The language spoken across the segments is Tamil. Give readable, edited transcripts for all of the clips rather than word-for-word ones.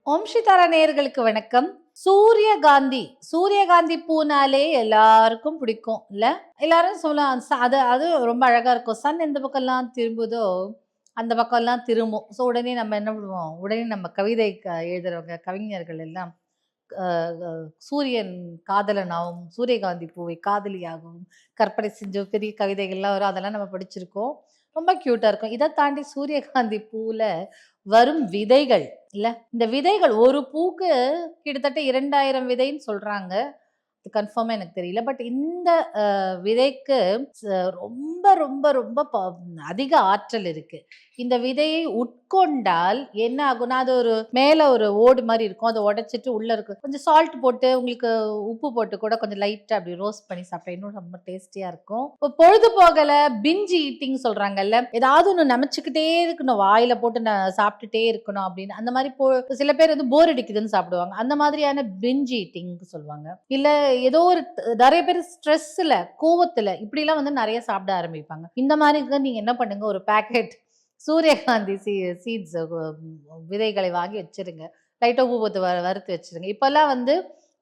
ஓம் ஸ்ரீ தாரா நேயர்களுக்கு வணக்கம். சூரியகாந்தி பூனாலே எல்லாருக்கும் பிடிக்கும் இல்ல? எல்லாரும் சொல்லலாம் அது ரொம்ப அழகா இருக்கும். சன் எந்த பக்கம் எல்லாம் திரும்புதோ அந்த பக்கம் எல்லாம் திரும்பும். ஸோ உடனே நம்ம என்ன பண்ணுவோம், உடனே நம்ம கவிதை எழுதுறவங்க கவிஞர்கள் எல்லாம் சூரியன் காதலனாகவும் சூரியகாந்தி பூவை காதலியாகவும் கற்பனை செஞ்ச பெரிய கவிதைகள்லாம் வரும். அதெல்லாம் நம்ம படிச்சிருக்கோம். ரொம்ப கியூட்டா இருக்கும். இதை தாண்டி சூரியகாந்தி பூல வரும் விதைகள் இல்ல, இந்த விதைகள் ஒரு பூக்கு கிட்டத்தட்ட 2000 விதைன்னு சொல்றாங்க. கன்ஃபார்மா எனக்கு தெரியல. பட் இந்த விதைக்கு ரொம்ப ரொம்ப ரொம்ப அதிக ஆற்றல் இருக்கு. இந்த விதையை உட்கொண்டால் என்ன ஆகும்னா, அது ஒரு மேல ஒரு ஓடு மாதிரி இருக்கும். அதை உடைச்சிட்டு உள்ள இருக்கு கொஞ்சம் சால்ட் போட்டு, உங்களுக்கு உப்பு போட்டு கூட கொஞ்சம் லைட்டா அப்படி ரோஸ்ட் பண்ணி சாப்பிட்டா இன்னும் ரொம்ப டேஸ்டியா இருக்கும். இப்போ பொழுது போகல பிஞ்சி ஈட்டிங் சொல்றாங்கல்ல, ஏதாவது ஒன்று நமைச்சுக்கிட்டே இருக்கணும், வாயில போட்டு சாப்பிட்டுட்டே இருக்கணும் அப்படின்னு. அந்த மாதிரி சில பேர் வந்து போர் அடிக்குதுன்னு சாப்பிடுவாங்க. அந்த மாதிரியான பிஞ்சி ஈட்டிங் சொல்லுவாங்க. இல்ல ஏதோ ஒரு நிறைய பேர் ஸ்ட்ரெஸ்ல கோவத்துல இப்படிலாம் வந்து நிறைய சாப்பிட ஆரம்பிப்பாங்க. இந்த மாதிரி நீங்க என்ன பண்ணுங்க, ஒரு பேக்கெட் சூரியகாந்தி சீட்ஸ் விதைகளை வாங்கி வச்சிருங்க. லைட்டா உப்பு போட்டு வறுத்து வச்சிருங்க. இப்பெல்லாம் வந்து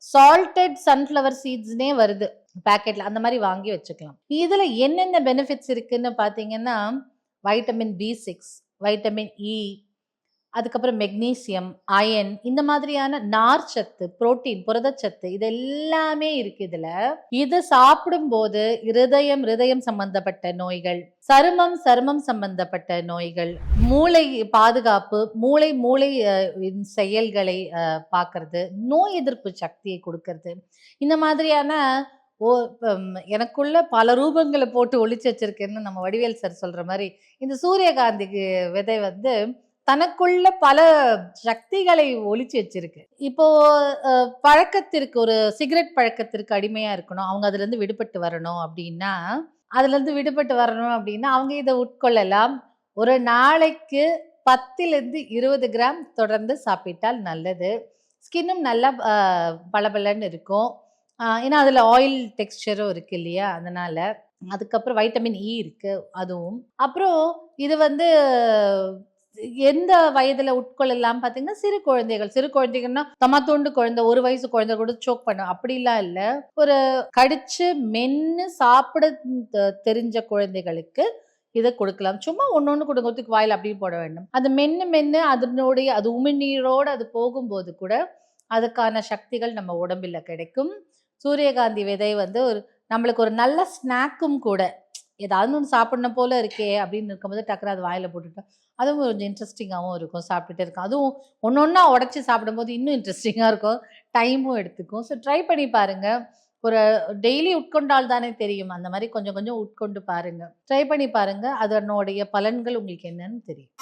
சால்டட் சன்ஃப்ளவர் சீட்ஸ்னே வருது பேக்கெட்ல, அந்த மாதிரி வாங்கி வச்சுக்கலாம். இதுல என்னென்ன பெனிஃபிட்ஸ் இருக்குன்னு பாத்தீங்கன்னா, வைட்டமின் B6, வைட்டமின் E, அதுக்கப்புறம் மெக்னீசியம், அயன், இந்த மாதிரியான நார்ச்சத்து, புரோட்டீன், புரதச்சத்து, இது எல்லாமே இருக்கு இதுல. இது சாப்பிடும் போது இருதயம் சம்பந்தப்பட்ட நோய்கள், சருமம் சம்பந்தப்பட்ட நோய்கள், மூளை பாதுகாப்பு, மூளை செயல்களை பார்க்கறது, நோய் எதிர்ப்பு சக்தியை கொடுக்கறது, இந்த மாதிரியான எனக்குள்ள பல ரூபங்களை போட்டு ஒளிச்சு வச்சிருக்கேன்னு நம்ம வடிவேல் சார் சொல்ற மாதிரி, இந்த சூரியகாந்திக்கு விதை வந்து தனக்குள்ள பல சக்திகளை ஒளிச்சு வச்சிருக்கு. இப்போ பழக்கத்திற்கு, ஒரு சிகரெட் பழக்கத்திற்கு அடிமையா இருக்கணும், அவங்க அதுல இருந்து விடுபட்டு வரணும் அப்படின்னா அவங்க இதை உட்கொள்ளலாம். ஒரு நாளைக்கு 10-20 கிராம் தொடர்ந்து சாப்பிட்டால் நல்லது. ஸ்கின்னும் நல்லா பளபளன்னு இருக்கும். ஏன்னா அதுல ஆயில் டெக்ஸ்டரும் இருக்கு இல்லையா, அதனால. அதுக்கப்புறம் வைட்டமின் E இருக்கு அதுவும். அப்புறம் இது வந்து எந்த வயதுல உட்கொள்ளலாம் பாத்தீங்கன்னா, சிறு குழந்தைகள்னா தோண்டு குழந்தை, 1 வயசு குழந்தை கூட சோக் பண்ணும், அப்படிலாம் இல்ல. ஒரு கடிச்சு மென்னு சாப்பிட தெரிஞ்ச குழந்தைகளுக்கு இதை கொடுக்கலாம். சும்மா ஒன்னொன்னு கொடுக்கறதுக்கு வாயில் அப்படி போட வேண்டும். அது மென்னு அதனுடைய அது உமிழ்நீரோடு அது போகும்போது கூட அதுக்கான சக்திகள் நம்ம உடம்புல கிடைக்கும். சூரியகாந்தி விதை வந்து நம்மளுக்கு ஒரு நல்ல ஸ்நாக்கும் கூட. ஏதாவது ஒன்று சாப்பிடணும் போல இருக்கே அப்படின்னு இருக்கும்போது டக்குனு அது வாயில போட்டுட்டோம், அதுவும் கொஞ்சம் இன்ட்ரெஸ்டிங்காகவும் இருக்கும், சாப்பிட்டுட்டே இருக்கும். அதுவும் ஒன்னொன்னா உடச்சி சாப்பிடும்போது இன்னும் இன்ட்ரெஸ்டிங்காக இருக்கும், டைமும் எடுத்துக்கும். ஸோ ட்ரை பண்ணி பாருங்க. ஒரு டெய்லி உட்கொண்டால் தானே தெரியும், அந்த மாதிரி கொஞ்சம் உட்கொண்டு பாருங்க, ட்ரை பண்ணி பாருங்க, அதனுடைய பலன்கள் உங்களுக்கு என்னன்னு தெரியும்.